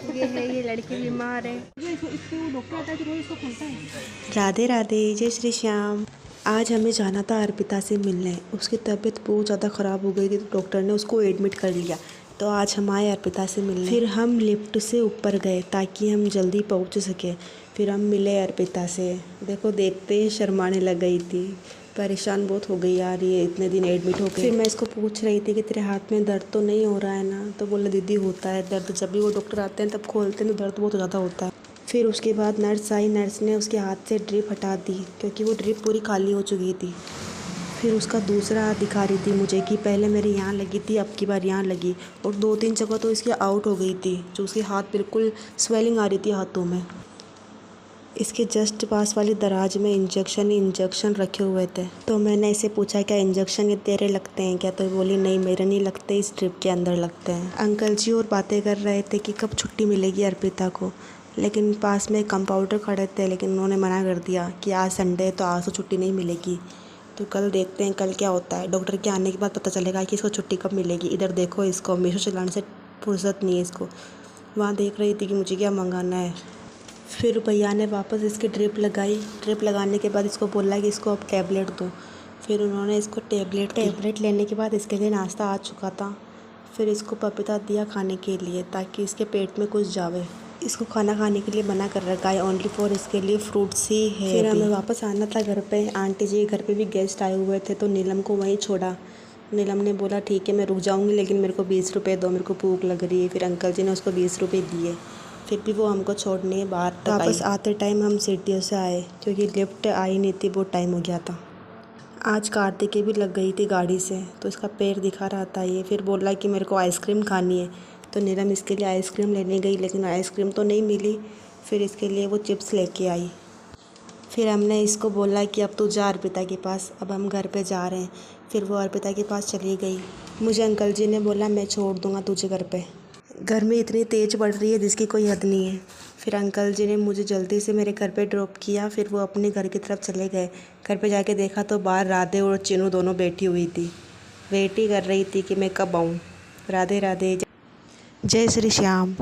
ये लड़की बीमार है। राधे राधे, जय श्री श्याम। आज हमें जाना था अर्पिता से मिलने। उसकी तबीयत बहुत ज़्यादा ख़राब हो गई थी तो डॉक्टर ने उसको एडमिट कर लिया। तो आज हम आए अर्पिता से मिलने। फिर हम लिफ्ट से ऊपर गए ताकि हम जल्दी पहुंच सके। फिर हम मिले अर्पिता से। देखो देखते ही शर्माने लग गई थी, परेशान बहुत हो गई यार, ये इतने दिन एडमिट हो गई। फिर मैं इसको पूछ रही थी कि तेरे हाथ में दर्द तो नहीं हो रहा है ना? तो बोला दीदी होता है दर्द, जब भी वो डॉक्टर आते हैं तब खोलते हैं तो दर्द बहुत ज़्यादा होता है। फिर उसके बाद नर्स आई, नर्स ने उसके हाथ से ड्रिप हटा दी क्योंकि वो ड्रिप पूरी खाली हो चुकी थी। फिर उसका दूसरा हाथ दिखा रही थी मुझे कि पहले मेरे यहाँ लगी थी, अब की बार यहाँ लगी, और 2-3 जगह तो इसकी आउट हो गई थी, जो उसके हाथ बिल्कुल स्वेलिंग आ रही थी हाथों में। इसके जस्ट पास वाली दराज में इंजेक्शन रखे हुए थे। तो मैंने इसे पूछा क्या इंजेक्शन ये तेरे लगते हैं क्या? तो बोली नहीं मेरे नहीं लगते, इस ट्रिप के अंदर लगते हैं। अंकल जी और बातें कर रहे थे कि कब छुट्टी मिलेगी अर्पिता को, लेकिन पास में कंपाउंडर खड़े थे, लेकिन उन्होंने मना कर दिया कि आज संडे है तो आज तो छुट्टी नहीं मिलेगी। तो कल देखते हैं कल क्या होता है। डॉक्टर के आने के बाद पता चलेगा कि इसको छुट्टी कब मिलेगी। इधर देखो इसको मीशो चलाने से फुर्सत नहीं है इसको। वहाँ देख रही थी कि मुझे क्या मंगाना है। फिर भैया ने वापस इसकी ड्रिप लगाई। ड्रिप लगाने के बाद इसको बोला कि इसको अब टैबलेट दो। फिर उन्होंने इसको टैबलेट लेने के बाद इसके लिए नाश्ता आ चुका था। फिर इसको पपीता दिया खाने के लिए ताकि इसके पेट में कुछ जावे। इसको खाना खाने के लिए मना कर रखा है, ओनली फॉर इसके लिए फ्रूट्स ही है। फिर हमें वापस आना था घर पे। आंटी जी घर पे भी गेस्ट आए हुए थे तो नीलम को वहीं छोड़ा। नीलम ने बोला ठीक है मैं रुक जाऊँगी, लेकिन मेरे को 20 रुपये दो, मेरे को भूख लग रही है। फिर अंकल जी ने उसको 20 रुपये दिए। फिर भी वो हमको छोड़ने बाहर तक आई। वापस आते टाइम हम सीढ़ियों से आए क्योंकि लिफ्ट आई नहीं थी, बहुत टाइम हो गया था। आज कार्तिक भी लग गई थी गाड़ी से तो इसका पैर दिखा रहा था ये। फिर बोला कि मेरे को आइसक्रीम खानी है, तो नीलम इसके लिए आइसक्रीम लेने गई, लेकिन आइसक्रीम तो नहीं मिली। फिर इसके लिए वो चिप्स लेके आई। फिर हमने इसको बोला कि अब तू जा अर्पिता के पास, अब हम घर पे जा रहे हैं। फिर वो अर्पिता के पास चली गई। मुझे अंकल जी ने बोला मैं छोड़ दूँगा तुझे घर पे, गर्मी इतनी तेज़ बढ़ रही है जिसकी कोई हद नहीं है। फिर अंकल जी ने मुझे जल्दी से मेरे घर पे ड्रॉप किया। फिर वो अपने घर की तरफ चले गए। घर पे जाके देखा तो बाहर राधे और चिनू दोनों बैठी हुई थी, वेट ही कर रही थी कि मैं कब आऊँ। राधे राधे, जय श्री श्याम।